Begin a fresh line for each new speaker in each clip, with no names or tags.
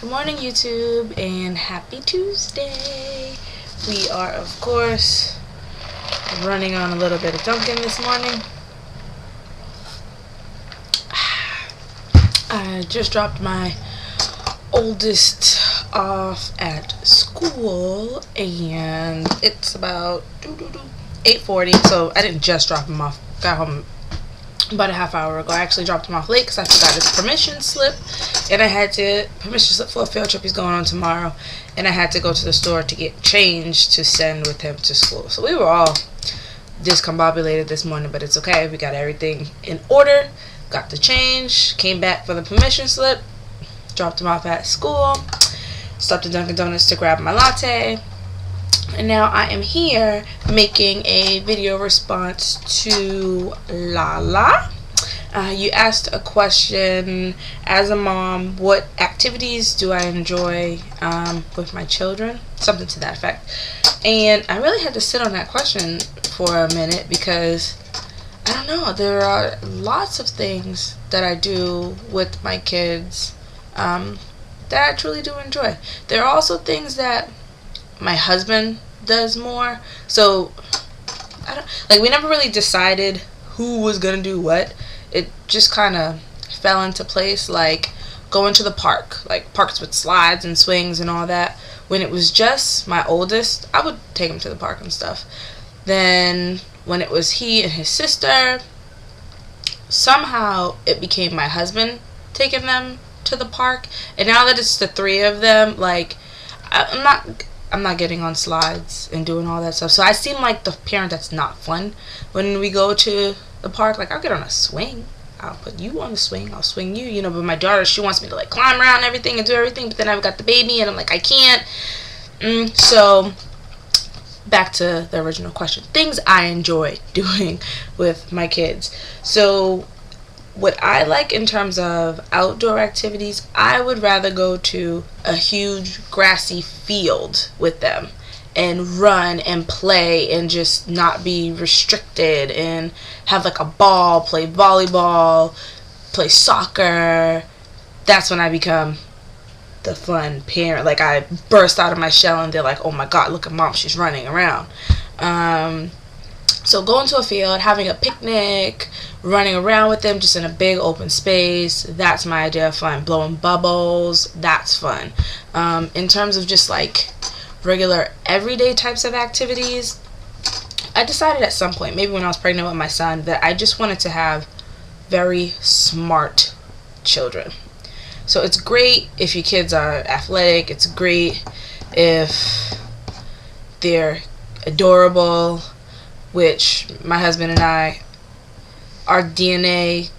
Good morning, YouTube, and happy Tuesday. We are, of course, running on a little bit of Dunkin' this morning. I just dropped my oldest off at school, and it's about 8:40, so I didn't just drop him off. Got home about a half hour ago. I actually dropped him off late because I forgot his permission slip, and I had to permission slip for a field trip he's going on tomorrow, and I had to go to the store to get change to send with him to school. So we were all discombobulated this morning, but it's okay. We got everything in order, got the change, came back for the permission slip, dropped him off at school, stopped at Dunkin' Donuts to grab my latte, and now I am here making a video response to Lala. You asked a question, as a mom, what activities do I enjoy with my children? Something to that effect. And I really had to sit on that question for a minute because, I don't know, there are lots of things that I do with my kids that I truly do enjoy. There are also things that my husband does more. So we never really decided who was gonna do what. It just kind of fell into place, like going to the park, like parks with slides and swings and all that. When it was just my oldest, I would take him to the park and stuff. Then when it was he and his sister, somehow it became my husband taking them to the park. And now that it's the three of them, like I'm not getting on slides and doing all that stuff. So I seem like the parent that's not fun when we go to the park. Like, I'll get on a swing, I'll put you on the swing, I'll swing you, but my daughter, she wants me to like climb around everything and do everything, but then I've got the baby and I'm like, I can't. So back to the original question, things I enjoy doing with my kids. So what I like in terms of outdoor activities, I would rather go to a huge grassy field with them and run and play and just not be restricted and have like a ball, play volleyball, play soccer. That's when I become the fun parent. Like, I burst out of my shell and they're like, oh my god, look at mom, she's running around. So going to a field, having a picnic, running around with them just in a big open space, that's my idea of fun. Blowing bubbles, that's fun. In terms of just like regular everyday types of activities, I decided at some point, maybe when I was pregnant with my son, that I just wanted to have very smart children. So it's great if your kids are athletic, it's great if they're adorable, which my husband and I, our DNA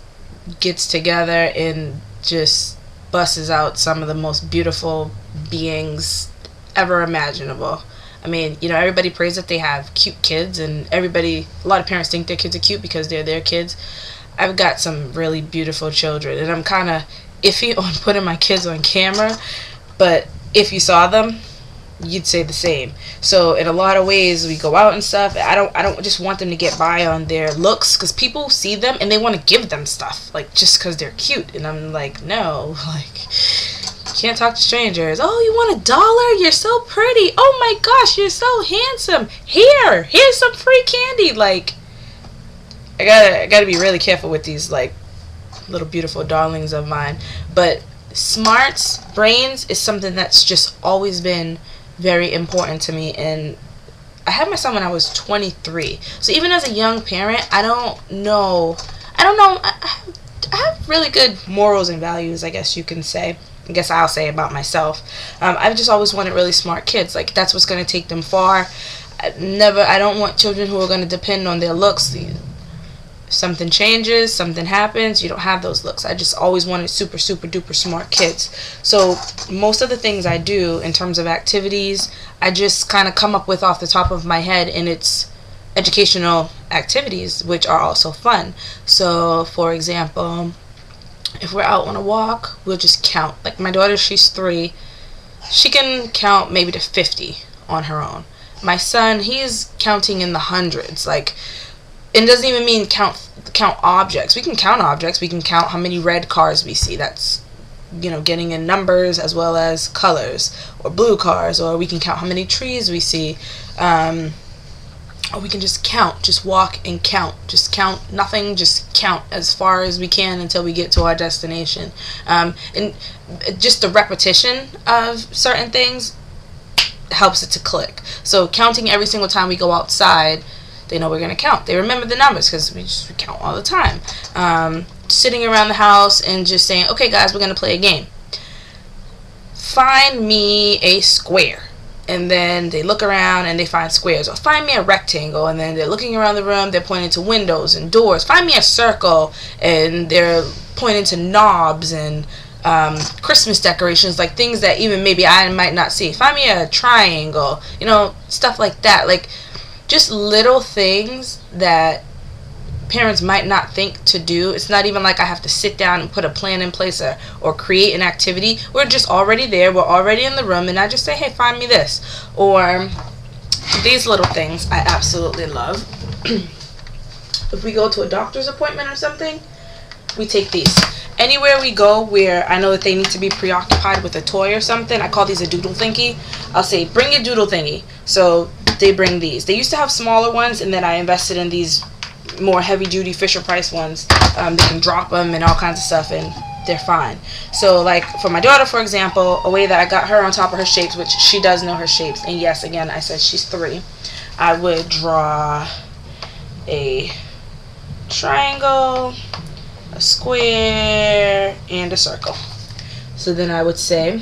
gets together and just busses out some of the most beautiful beings ever imaginable. I mean, everybody prays that they have cute kids, and a lot of parents think their kids are cute because they're their kids. I've got some really beautiful children, and I'm kind of iffy on putting my kids on camera, but if you saw them, you'd say the same. So in a lot of ways, we go out and stuff, I don't just want them to get by on their looks, because people see them and they want to give them stuff, like, just because they're cute, and I'm like, no, like, you can't talk to strangers. Oh, you want $1? You're so pretty. Oh my gosh, you're so handsome. Here's some free candy. Like, I gotta be really careful with these like little beautiful darlings of mine. But smarts, brains is something that's just always been very important to me. And I had my son when I was 23, so even as a young parent, I don't know, I have really good morals and values, I guess you can say. I guess I'll say about myself. I've just always wanted really smart kids. Like, that's what's going to take them far. I don't want children who are going to depend on their looks. Something changes, something happens, you don't have those looks. I just always wanted super, super duper smart kids. So most of the things I do in terms of activities, I just kind of come up with off the top of my head, and it's educational activities, which are also fun. So for example, if we're out on a walk, we'll just count. Like, my daughter, she's 3, she can count maybe to 50 on her own. My son, he's counting in the hundreds. Like, it doesn't even mean count objects. We can count objects. We can count how many red cars we see. That's getting in numbers as well as colors, or blue cars, or we can count how many trees we see, or we can just count, just walk and count, just count nothing, just count as far as we can until we get to our destination. And just the repetition of certain things helps it to click. So counting every single time we go outside, they know we're going to count. They remember the numbers because we count all the time. Sitting around the house and just saying, okay guys, we're going to play a game. Find me a square. And then they look around and they find squares. Or find me a rectangle. And then they're looking around the room. They're pointing to windows and doors. Find me a circle. And they're pointing to knobs and Christmas decorations, like things that even maybe I might not see. Find me a triangle. Stuff like that. Like just little things that parents might not think to do. It's not even like I have to sit down and put a plan in place or create an activity. We're just already there. We're already in the room, and I just say, hey, find me this. Or these little things I absolutely love. If we go to a doctor's appointment or something, we take these. Anywhere we go where I know that they need to be preoccupied with a toy or something, I call these a doodle thingy. I'll say, bring your doodle thingy. So they bring these. They used to have smaller ones, and then I invested in these more heavy-duty Fisher-Price ones. They can drop them and all kinds of stuff, and they're fine. So, like, for my daughter, for example, a way that I got her on top of her shapes, which she does know her shapes, and yes, again, I said she's 3, I would draw a triangle, a square, and a circle. So then I would say,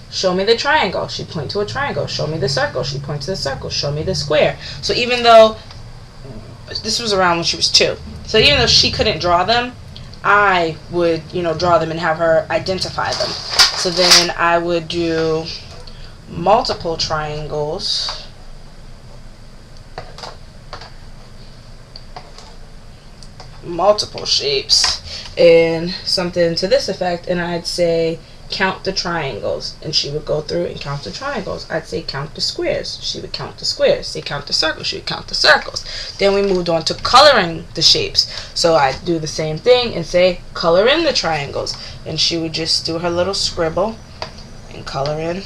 show me the triangle. She'd point to a triangle. Show me the circle. She'd point to the circle. Show me the square. So even though this was around when she was 2, so even though she couldn't draw them, I would, draw them and have her identify them. So then I would do multiple triangles, multiple shapes, and something to this effect, and I'd say count the triangles, and she would go through and count the triangles. I'd say count the squares. She would count the squares. Say count the circles. She would count the circles. Then we moved on to coloring the shapes. So I'd do the same thing and say color in the triangles, and she would just do her little scribble and color in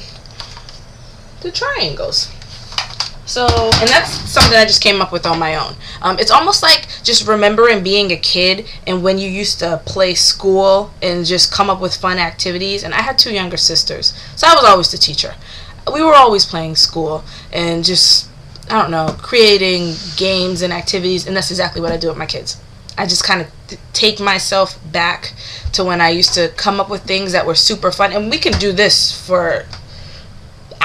the triangles. So, and that's something I just came up with on my own. It's almost like just remembering being a kid and when you used to play school and just come up with fun activities. And I had 2 younger sisters, so I was always the teacher. We were always playing school and just, I don't know, creating games and activities, and that's exactly what I do with my kids. I just kind of take myself back to when I used to come up with things that were super fun, and we can do this for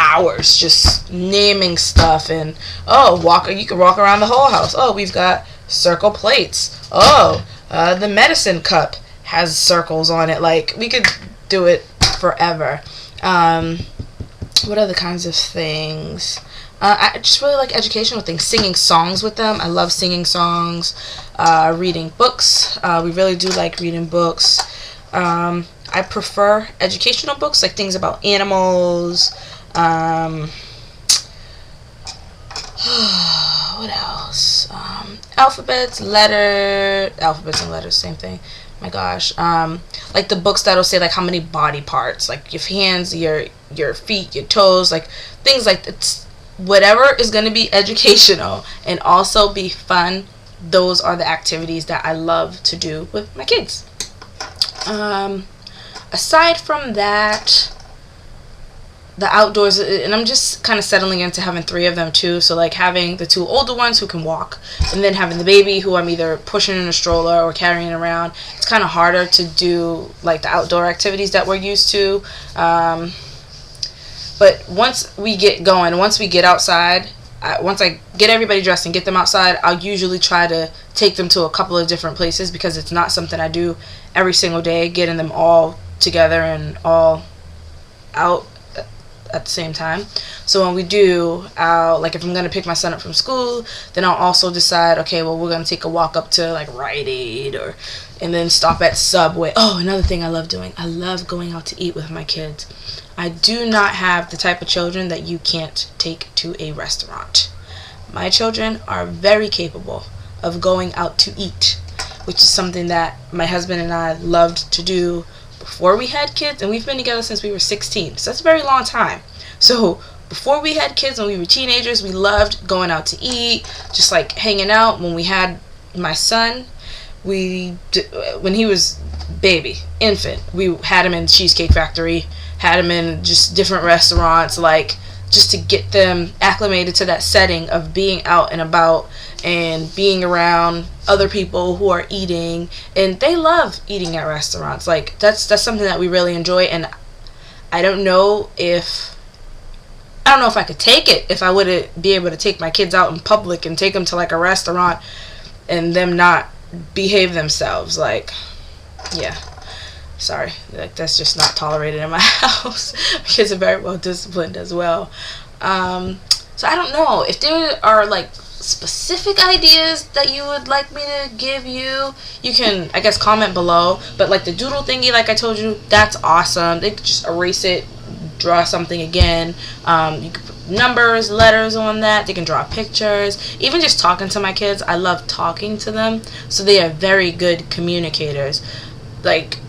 hours, just naming stuff. And you can walk around the whole house. We've got circle plates. The medicine cup has circles on it. Like, we could do it forever. What other kinds of things? I just really like educational things. Singing songs with them. I love singing songs. Reading books. We really do like reading books. I prefer educational books, like things about animals. What else? Alphabets and letters, same thing. My gosh. Like the books that'll say like how many body parts, like your hands, your feet, your toes, like things like that. Whatever is going to be educational and also be fun, those are the activities that I love to do with my kids. Aside from that, the outdoors, and I'm just kind of settling into having 3 of them too. So like having the 2 older ones who can walk, and then having the baby who I'm either pushing in a stroller or carrying around. It's kind of harder to do like the outdoor activities that we're used to. But once we get going, once we get outside, once I get everybody dressed and get them outside, I'll usually try to take them to a couple of different places, because it's not something I do every single day, getting them all together and all out at the same time. So when we do, like if I'm going to pick my son up from school, then I'll also decide, okay, well, we're going to take a walk up to like Rite Aid, and then stop at Subway. Another thing I love doing, I love going out to eat with my kids. I do not have the type of children that you can't take to a restaurant. My children are very capable of going out to eat, which is something that my husband and I loved to do before we had kids, and we've been together since we were 16, so that's a very long time. So before we had kids, when we were teenagers, we loved going out to eat, just like hanging out. When we had my son, when he was baby, infant, we had him in Cheesecake Factory, had him in just different restaurants, like just to get them acclimated to that setting of being out and about and being around other people who are eating, and they love eating at restaurants. Like that's something that we really enjoy. And I don't know if I could take it if I would be able to take my kids out in public and take them to like a restaurant and them not behave themselves. Like, yeah, sorry, like that's just not tolerated in my house. My kids are very well disciplined as well. So I don't know if there are like specific ideas that you would like me to give you. You can, I guess, comment below. But like the doodle thingy, like I told you, that's awesome. They could just erase it, draw something again. You could put numbers, letters on that. They can draw pictures. Even just talking to my kids, I love talking to them, so they are very good communicators. Like,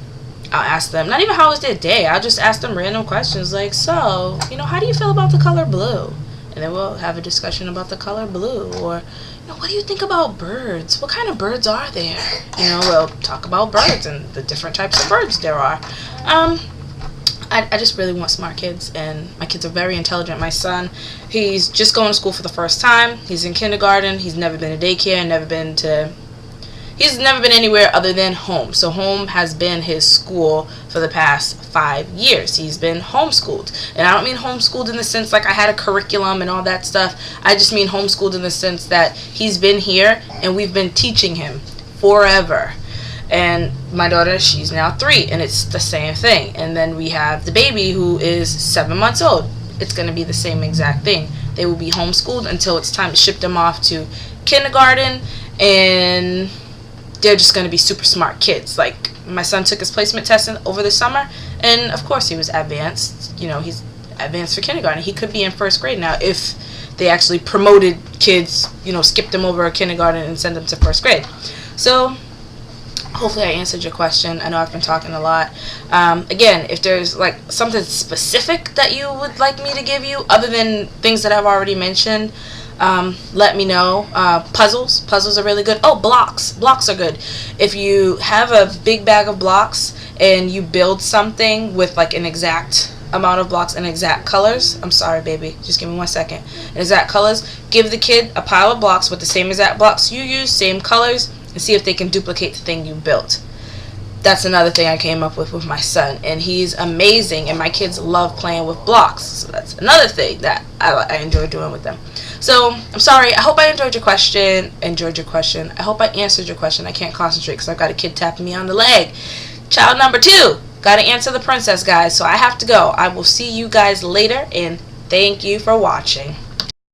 I'll ask them, not even how was their day, I'll just ask them random questions like, so, how do you feel about the color blue? And then we'll have a discussion about the color blue. Or, what do you think about birds? What kind of birds are there? We'll talk about birds and the different types of birds there are. I just really want smart kids, and my kids are very intelligent. My son, he's just going to school for the first time. He's in kindergarten. He's never been to daycare, he's never been anywhere other than home. So home has been his school for the past 5 years. He's been homeschooled. And I don't mean homeschooled in the sense like I had a curriculum and all that stuff. I just mean homeschooled in the sense that he's been here and we've been teaching him forever. And my daughter, she's now 3, and it's the same thing. And then we have the baby who is 7 months old. It's going to be the same exact thing. They will be homeschooled until it's time to ship them off to kindergarten, and they're just going to be super smart kids. Like, my son took his placement test over the summer, and of course he was advanced. He's advanced for kindergarten. He could be in first grade now if they actually promoted kids, skipped them over a kindergarten and send them to first grade. So hopefully I answered your question. I know I've been talking a lot. Again, if there's like something specific that you would like me to give you other than things that I've already mentioned, let me know. Puzzles are really good. Oh, blocks are good. If you have a big bag of blocks and you build something with like an exact amount of blocks and exact colors, I'm sorry baby, just give me 1 second, and exact colors, give the kid a pile of blocks with the same exact blocks you use, same colors, and see if they can duplicate the thing you built. That's another thing I came up with my son, and he's amazing, and my kids love playing with blocks, so that's another thing that I enjoy doing with them. So I'm sorry, I hope I enjoyed your question. I hope I answered your question. I can't concentrate because I've got a kid tapping me on the leg. Child number 2, gotta answer the princess, guys, so I have to go. I will see you guys later, and thank you for watching.